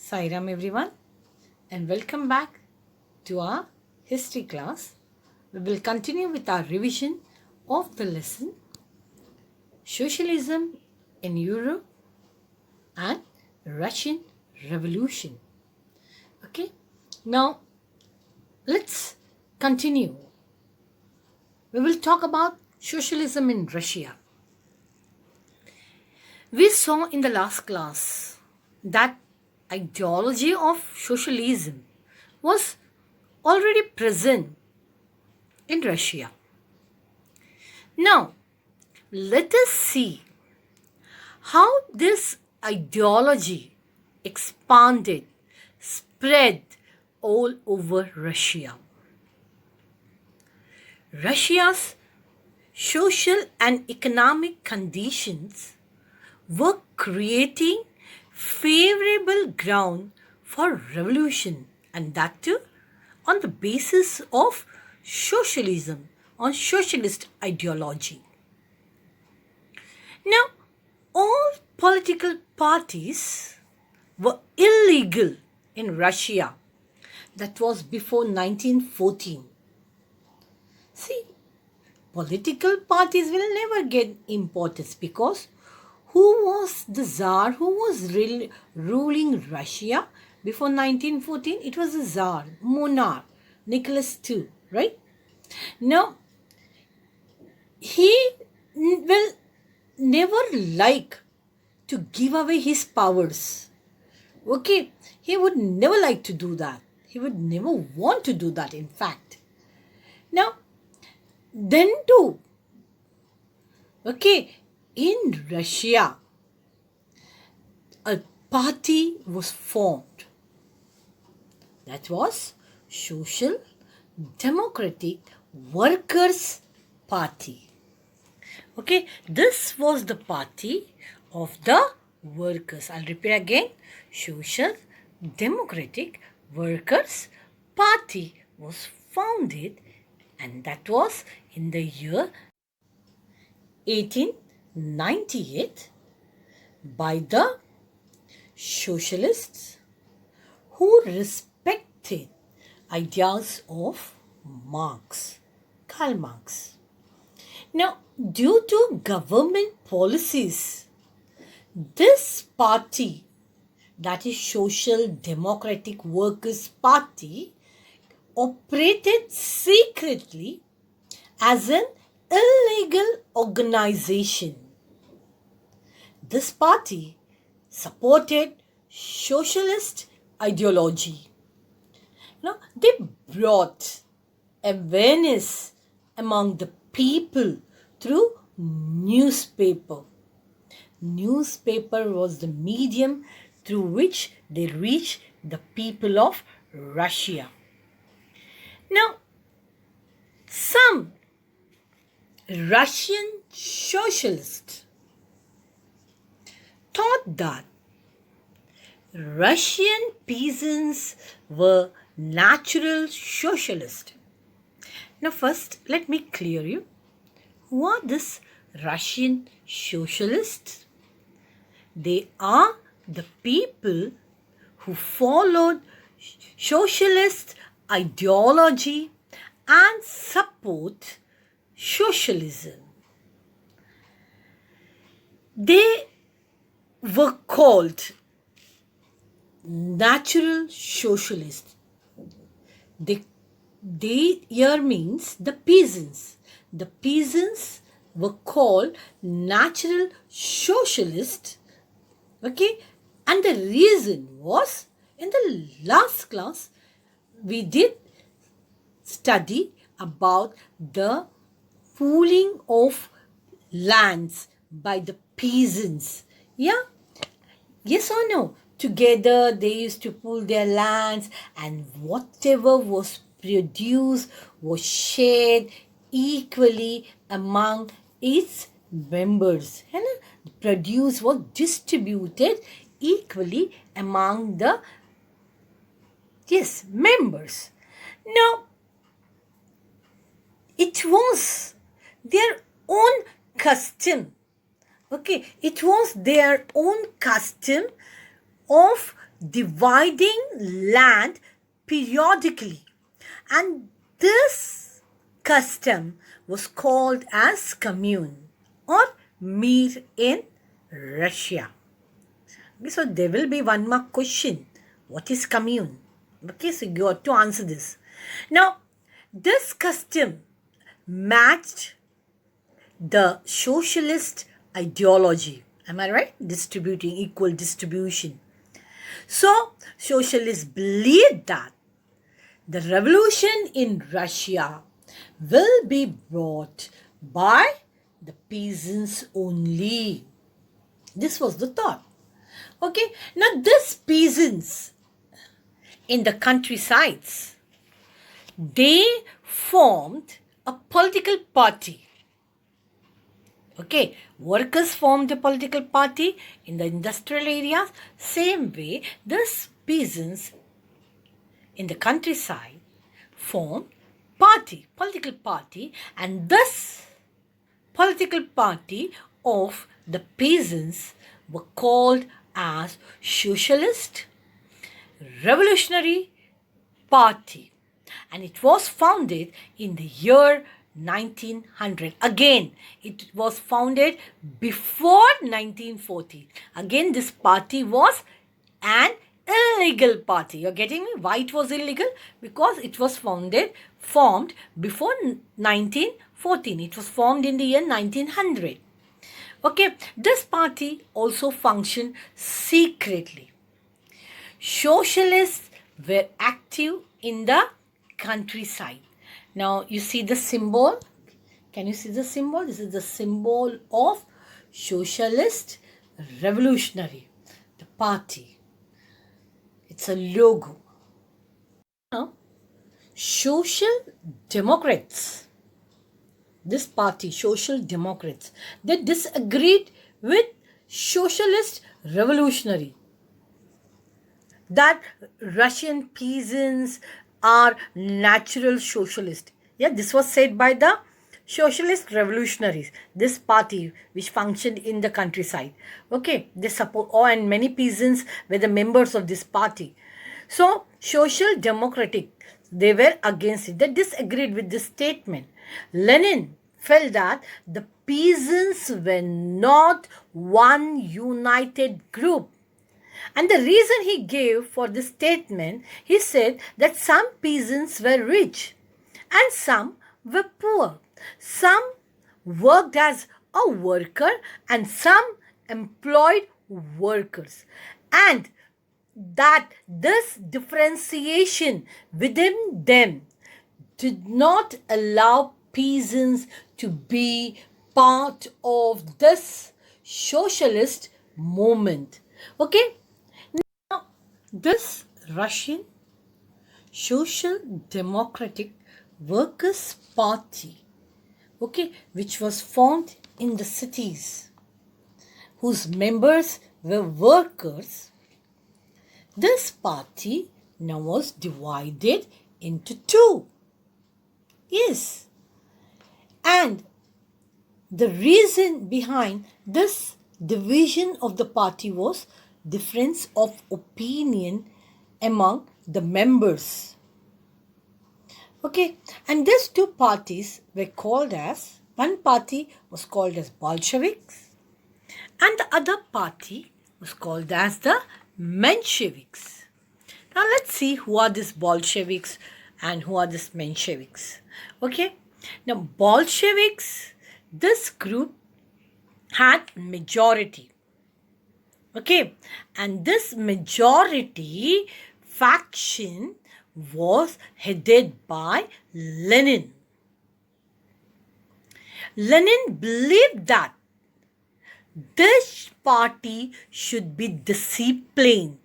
Sairam everyone, and welcome back to our history class. We will continue with our revision of the lesson Socialism in Europe and Russian Revolution. Okay, now let's continue. We will talk about socialism in Russia. We saw in the last class that ideology of socialism was already present in Russia. Now, let us see how this ideology expanded, spread all over Russia. Russia's social and economic conditions were creating favorable ground for revolution, and that too on the basis of socialism, on socialist ideology. Now, all political parties were illegal in Russia. That was before 1914. See, political parties will never get importance because who was the Tsar? Who was ruling Russia before 1914? It was the Tsar, monarch, Nicholas II, right? Now, he will never like to give away his powers. Okay, he would never like to do that. He would never want to do that, in fact. Now, then too, okay, in Russia, a party was formed. That was Social Democratic Workers' Party. Okay, this was the party of the workers. I'll repeat again. Social Democratic Workers' Party was founded, and that was in the year 1898 by the socialists who respected ideas of Karl Marx. Now, due to government policies, this party, that is Social Democratic Workers' Party, operated secretly as an illegal organization. This party supported socialist ideology. Now, they brought awareness among the people through newspaper. Newspaper was the medium through which they reached the people of Russia. Now, some Russian socialists thought that Russian peasants were natural socialists. Now first, let me clear you. Who are these Russian socialists? They are the people who followed socialist ideology and support socialism. They were called natural socialists. They here means the peasants. The peasants were called natural socialists. Okay, and the reason was, in the last class we did study about the pooling of lands by the peasants. Yeah? Yes or no? Together they used to pool their lands, and whatever was produced was shared equally among its members. The produce was distributed equally among the members. Now, it was their own custom. Okay, it was their own custom of dividing land periodically, and this custom was called as commune or mir in Russia. Okay, so there will be one more question. What is commune? Okay, so you have to answer this. Now, this custom matched the socialist ideology. Am I right? Distributing, equal distribution. So, socialists believed that the revolution in Russia will be brought by the peasants only. This was the thought. Okay, now these peasants in the countrysides, they formed a political party. Okay, workers formed a political party in the industrial areas. Same way, these peasants in the countryside formed political party, and this political party of the peasants were called as Socialist Revolutionary Party, and it was founded in the year 1900. Again, it was founded before 1940. Again, this party was an illegal party. You're getting me? Why it was illegal? Because it was formed before 1914. It was formed in the year 1900. Okay, this party also functioned secretly. Socialists were active in the countryside. Now, you see the symbol? Can you see the symbol? This is the symbol of Socialist Revolutionary, the party. It's a logo. Now, Social Democrats, this party, Social Democrats, they disagreed with Socialist Revolutionary that Russian peasants are natural socialists. Yeah, this was said by the Socialist Revolutionaries, this party which functioned in the countryside. Okay, they support, and many peasants were the members of this party. So, Social Democratic, they were against it. They disagreed with this statement. Lenin felt that the peasants were not one united group. And the reason he gave for this statement, he said that some peasants were rich and some were poor. Some worked as a worker and some employed workers. And that this differentiation within them did not allow peasants to be part of this socialist movement. Okay? Now, this Russian Social Democratic Workers' Party, okay, which was formed in the cities, whose members were workers, this party now was divided into two. Yes. And the reason behind this division of the party was difference of opinion among the members. Okay, and these two parties were called as, one party was called as Bolsheviks and the other party was called as the Mensheviks. Now let's see who are these Bolsheviks and who are these Mensheviks. Okay, now Bolsheviks, this group had majority. Okay, and this majority faction was headed by Lenin. Lenin believed that this party should be disciplined.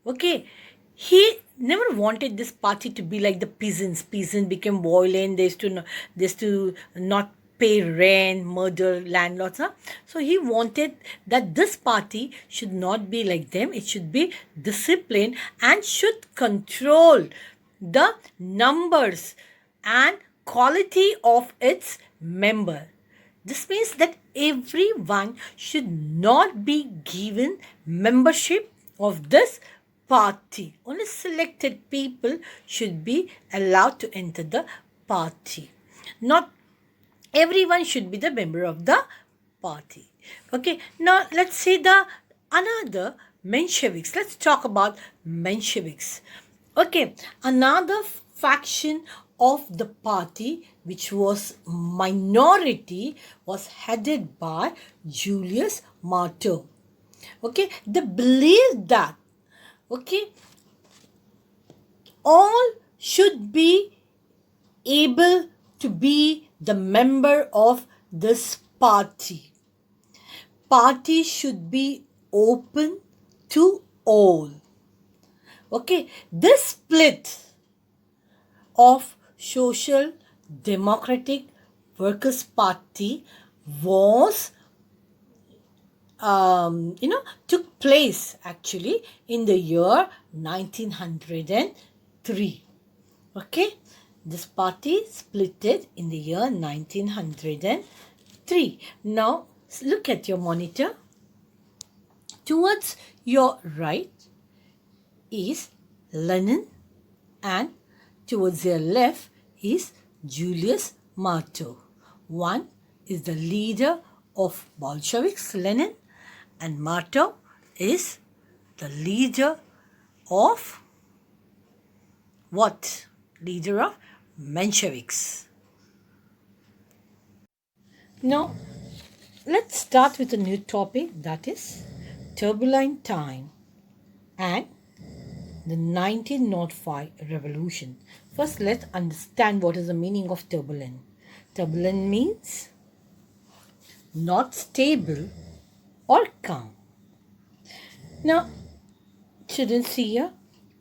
Okay, he never wanted this party to be like the peasants. Peasants became violent. They used to not pay rent, murder landlords. Huh? So he wanted that this party should not be like them. It should be disciplined and should control the numbers and quality of its member. This means that everyone should not be given membership of this party. Only selected people should be allowed to enter the party. Not everyone should be the member of the party. Okay, now let's see the another Mensheviks. Let's talk about Mensheviks. Okay, another faction of the party which was minority was headed by Julius Martov. Okay, they believed that, okay, all should be able to be the member of this party. Party should be open to all. Okay, this split of Social Democratic Workers' Party was took place actually in the year 1903. Okay, this party splitted in the year 1903. Now look at your monitor. Towards your right is Lenin, and towards your left is Julius Martov. One is the leader of Bolsheviks, Lenin, and Martov is the leader of what? Leader of Mensheviks. Now, let's start with a new topic, that is turbulent time and the 1905 revolution. First, let's understand what is the meaning of turbulent. Turbulent means not stable or calm. Now, children see here,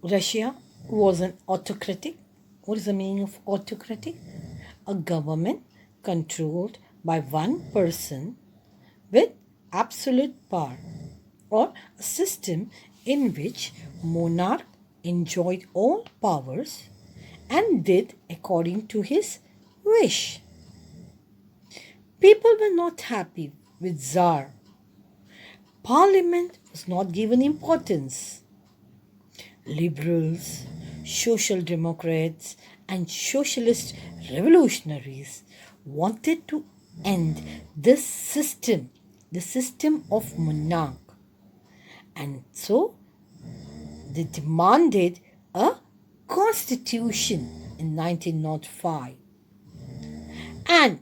Russia was an autocratic. What is the meaning of autocratic? A government controlled by one person with absolute power, or a system in which monarch enjoyed all powers and did according to his wish. People were not happy with Tsar. Parliament was not given importance. Liberals, Social Democrats, and Socialist Revolutionaries wanted to end this system, the system of monarch. And so they demanded a constitution in 1905. And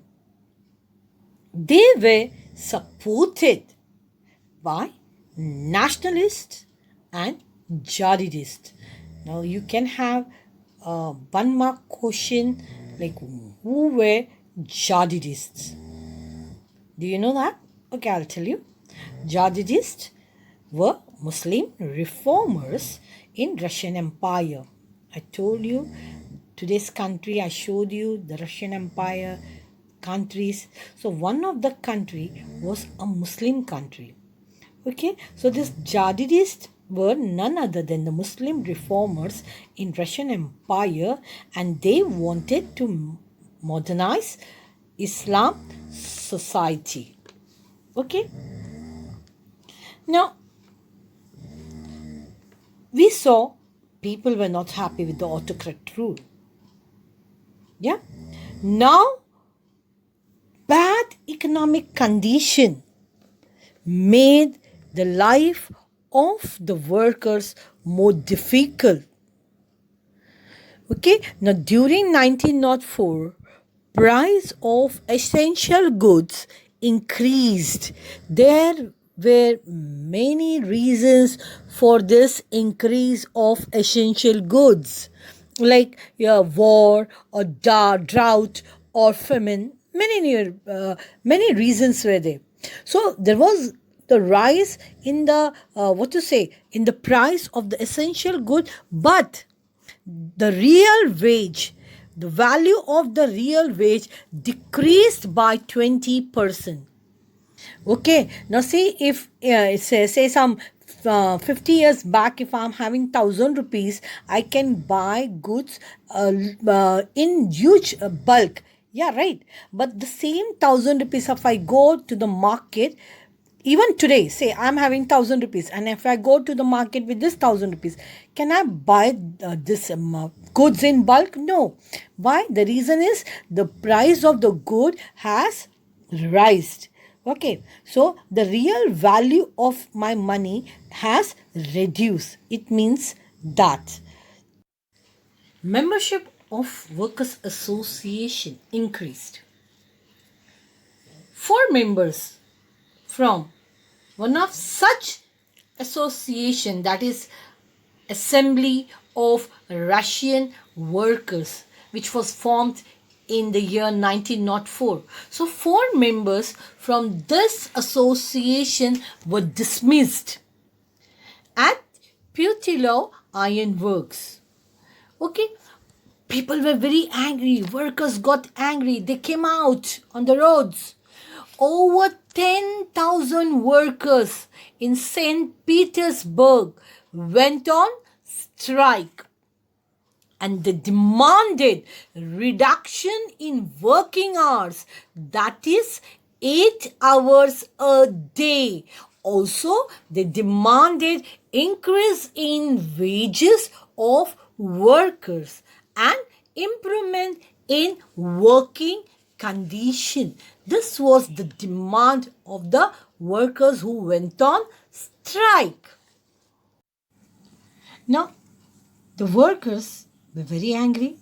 they were supported by nationalists and jihadists. Now you can have a 1 mark question like who were jihadists? Do you know that? Okay, I'll tell you. Jihadists were Muslim reformers in Russian Empire. I told you today's country, I showed you the Russian Empire countries. So one of the country was a Muslim country. Okay, so these jihadists were none other than the Muslim reformers in Russian Empire, and they wanted to modernize Islam society. Okay, now we saw people were not happy with the autocrat rule. Yeah, now bad economic condition made the life of the workers more difficult. Okay, now during 1904, price of essential goods increased. There were many reasons for this increase of essential goods, like war or drought or famine. Many reasons were there. So there was the rise in the in the price of the essential good, but the real wage, the value of the real wage decreased by 20%. Okay, now see if say some 50 years back, if I'm having 1,000 rupees, I can buy goods in huge bulk. Yeah, right. But the same 1,000 rupees, if I go to the market, even today, say I'm having 1,000 rupees, and if I go to the market with this 1,000 rupees, can I buy this goods in bulk? No. Why? The reason is the price of the good has raised. Okay, so the real value of my money has reduced. It means that membership of workers association increased. Four members from one of such association, that is Assembly of Russian Workers, which was formed in the year 1904. So four members from this association were dismissed at Putilov Iron Works. Okay, people were very angry. Workers got angry. They came out on the roads. Over 10,000 workers in St. Petersburg went on strike, and they demanded reduction in working hours, that is 8 hours a day. Also, they demanded increase in wages of workers and improvement in working condition. This was the demand of the workers who went on strike. Now, the workers were very angry.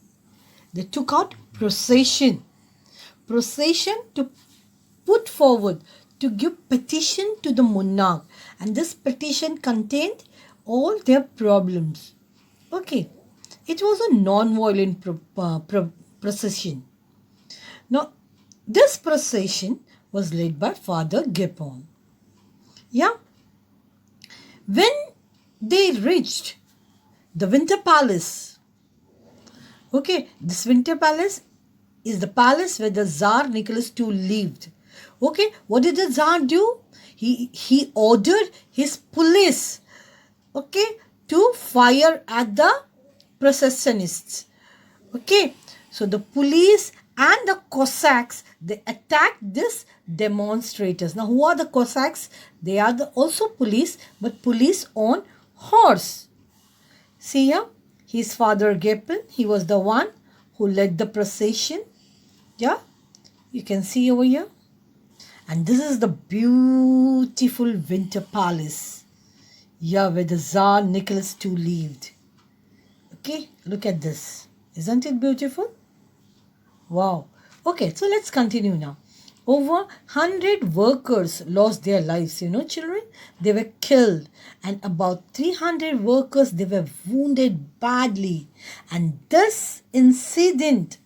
They took out procession to put forward, to give petition to the monarch, and this petition contained all their problems. Okay, it was a non-violent procession. Now, this procession was led by Father Gapon. Yeah, when they reached the Winter Palace, okay, this Winter Palace is the palace where the Tsar Nicholas II lived. Okay, what did the Tsar do? He ordered his police, okay, to fire at the processionists. Okay, so the police and the Cossacks, they attacked these demonstrators. Now, who are the Cossacks? They are also police, but police on horse. See here, his father Gapon, he was the one who led the procession. Yeah, you can see over here. And this is the beautiful Winter Palace. Yeah, where the Tsar Nicholas II lived. Okay, look at this. Isn't it beautiful? Wow. Okay, so let's continue now. Over 100 workers lost their lives, children. They were killed, and about 300 workers, they were wounded badly. And this incident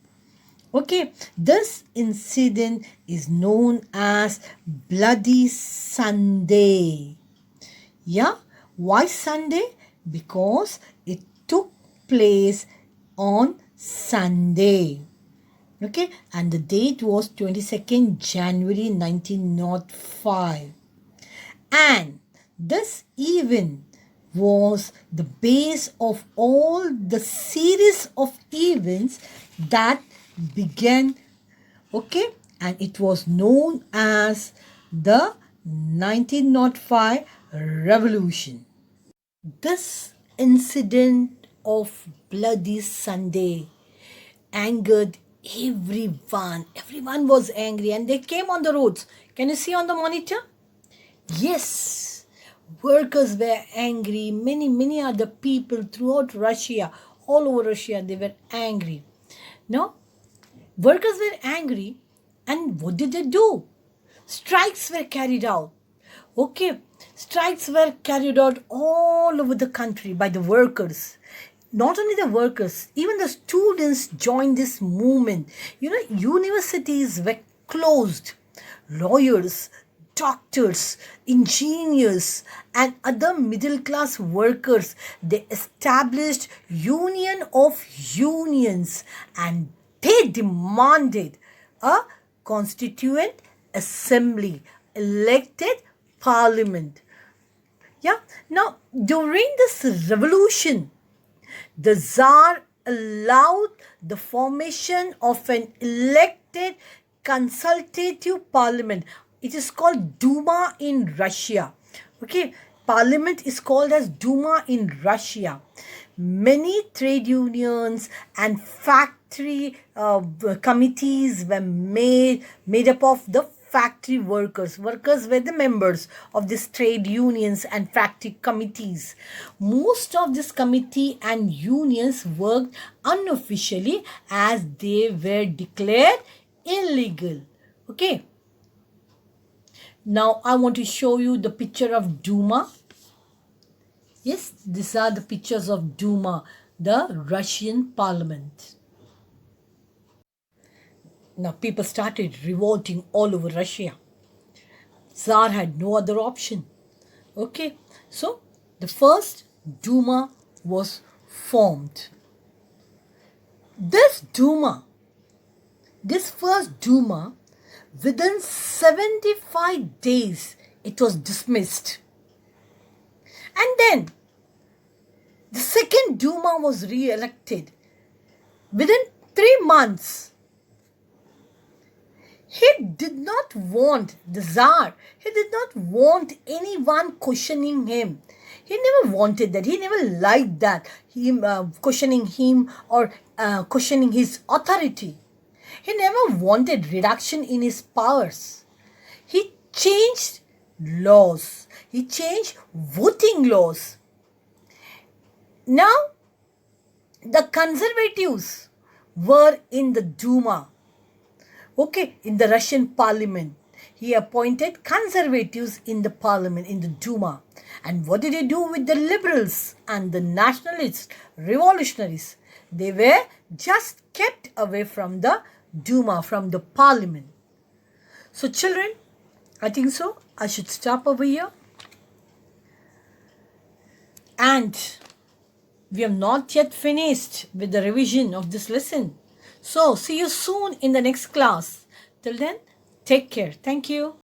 is known as Bloody Sunday. Yeah, why Sunday? Because it took place on Sunday. Okay, and the date was 22nd January 1905. And this event was the base of all the series of events that began, okay, and it was known as the 1905 Revolution. This incident of Bloody Sunday angered everyone. Everyone was angry and they came on the roads. Can you see on the monitor? Yes, workers were angry. Many other people throughout Russia, all over Russia, they were angry. Now, workers were angry, and what did they do? Strikes were carried out. Okay, strikes were carried out all over the country by the workers. Not only the workers, even the students joined this movement. Universities were closed. Lawyers, doctors, engineers, and other middle class workers, they established Union of Unions, and they demanded a constituent assembly, elected parliament. Yeah. Now, during this revolution, the Tsar allowed the formation of an elected consultative parliament. It is called Duma in Russia. Okay, parliament is called as Duma in Russia. Many trade unions and factory committees were made up of the factory workers. Workers were the members of these trade unions and factory committees. Most of this committee and unions worked unofficially as they were declared illegal. Okay. Now I want to show you the picture of Duma. Yes, these are the pictures of Duma, the Russian parliament. Now people started revolting all over Russia. Tsar had no other option. Okay, so the first Duma was formed. This first Duma, within 75 days, it was dismissed. And then the second Duma was re-elected within 3 months. He did not want the Tsar. He did not want anyone questioning him. He never wanted that. He never liked that. Questioning him or questioning his authority. He never wanted reduction in his powers. He changed laws. He changed voting laws. Now, the conservatives were in the Duma. Okay, in the Russian parliament. He appointed conservatives in the parliament, in the Duma. And what did he do with the liberals and the nationalists, revolutionaries? They were just kept away from the Duma, from the parliament. So children, I think so. I should stop over here. And we have not yet finished with the revision of this lesson. So see you soon in the next class. Till then, take care. Thank you.